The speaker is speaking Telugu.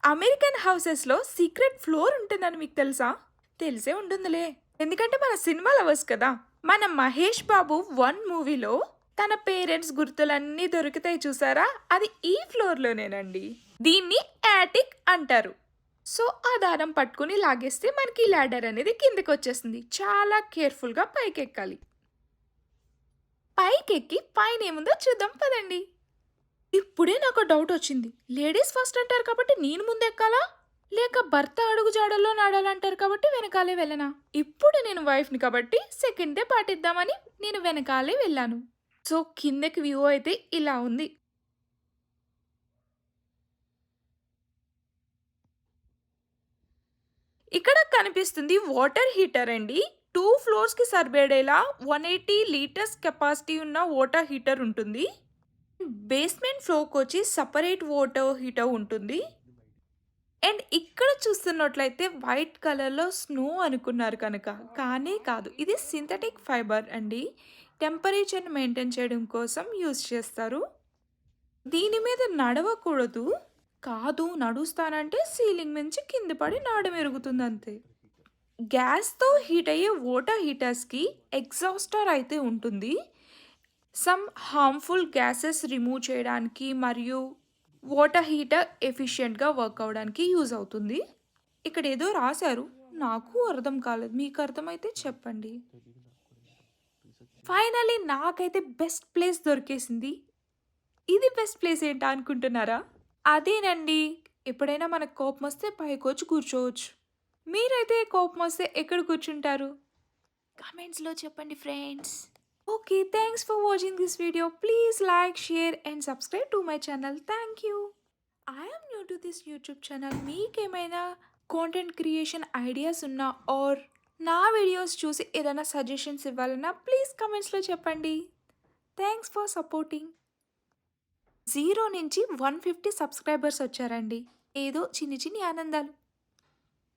అమెరికన్ హౌసెస్‌లో సీక్రెట్ ఫ్లోర్ ఉంటుందని మీకు తెలుసా? తెలిసే ఉంటుందిలే. ఎందుకంటే మన సినిమా లవర్స్ కదా! మన 'మహేష్ బాబు 1' మూవీలో తన పేరెంట్స్ గుర్తులన్నీ దొరుకుతాయి చూసారా? అది ఈ ఫ్లోర్‌లోనేనండి. దీన్ని యాటిక్ అంటారు. సో, ఆ దారం పట్టుకొని లాగేస్తే మనకి ఈ లాడర్ అనేది కిందకొచ్చేస్తుంది. చాలా కేర్‌ఫుల్‌గా పైకెక్కాలి. పైకెక్కి పైనేముందో చూద్దాం పదండి. ఇప్పుడే నాకు డౌటొచ్చింది. లేడీస్ ఫస్ట్ అంటారు కాబట్టి నేను ముందెక్కాలా? లేక భర్త అడుగు జాడల్లో నడవాలంటారు కాబట్టి వెనకాలే వెళ్ళనా? ఇప్పుడు నేను వైఫ్‌ని కాబట్టి సెకండే పాటిద్దామని నేను వెనకాలే వెళ్ళాను. సో, కిందకి వ్యూ అయితే ఇలా ఉంది. ఇక్కడ కనిపిస్తుంది వాటర్ హీటర్ అండి. 2 ఫ్లోర్స్‌కి సరిపడేలా 180 లీటర్స్ కెపాసిటీ ఉన్న వాటర్ హీటర్ ఉంటుంది. బేస్మెంట్ ఫ్లోర్‌కొచ్చి సెపరేట్ వాటర్ హీటర్ ఉంటుంది. అండ్ ఇక్కడ చూస్తున్నట్లయితే వైట్ కలర్‌లో స్నో అనుకున్నారు కనుక, కానే కాదు. ఇది సింథటిక్ ఫైబర్ అండి. టెంపరేచర్‌ని మెయింటైన్ చేయడం కోసం యూజ్ చేస్తారు. దీని మీద నడవకూడదు. కాదు నడుస్తానంటే సీలింగ్ నుంచి కింద పడి నాడ మెరుగుతుందంతే. గ్యాస్‌తో హీట్ అయ్యే వాటర్ హీటర్స్‌కి ఎగ్జాస్టర్ అయితే ఉంటుంది. సమ్ హార్మ్‌ఫుల్ గ్యాసెస్ రిమూవ్ చేయడానికి మరియు వాటర్ హీటర్ ఎఫిషియెంట్‌గా వర్క్ అవ్వడానికి యూజ్ అవుతుంది. ఇక్కడేదో రాశారు. నాకు అర్థం కాలేదు. మీకు అర్థమైతే చెప్పండి. ఫైనల్లీ నాకైతే బెస్ట్ ప్లేస్ దొరికేసింది. ఇది బెస్ట్ ప్లేస్ ఏంటా అనుకుంటున్నారా? అదేనండి. ఎప్పుడైనా మనకు కోపమొస్తే పైకొచ్చి కూర్చోవచ్చు. మీరైతే కోపమొస్తే ఎక్కడ కూర్చుంటారు? కామెంట్స్‌లో చెప్పండి friends. Okay. Thanks for watching this video. Please like, share and subscribe to my channel. Thank you. I am new to this YouTube channel. మీకేమైనా కాంటెంట్ క్రియేషన్ ఐడియాస్ ఉన్నా ఆర్ నా వీడియోస్ చూసి ఏదైనా సజెషన్స్ ఇవ్వాలన్నా ప్లీజ్ కామెంట్స్‌లో చెప్పండి. Thanks for supporting. 0 నుంచి 150 సబ్స్క్రైబర్స్ వచ్చారండి. ఏదో చిన్ని చిన్ని ఆనందాలు.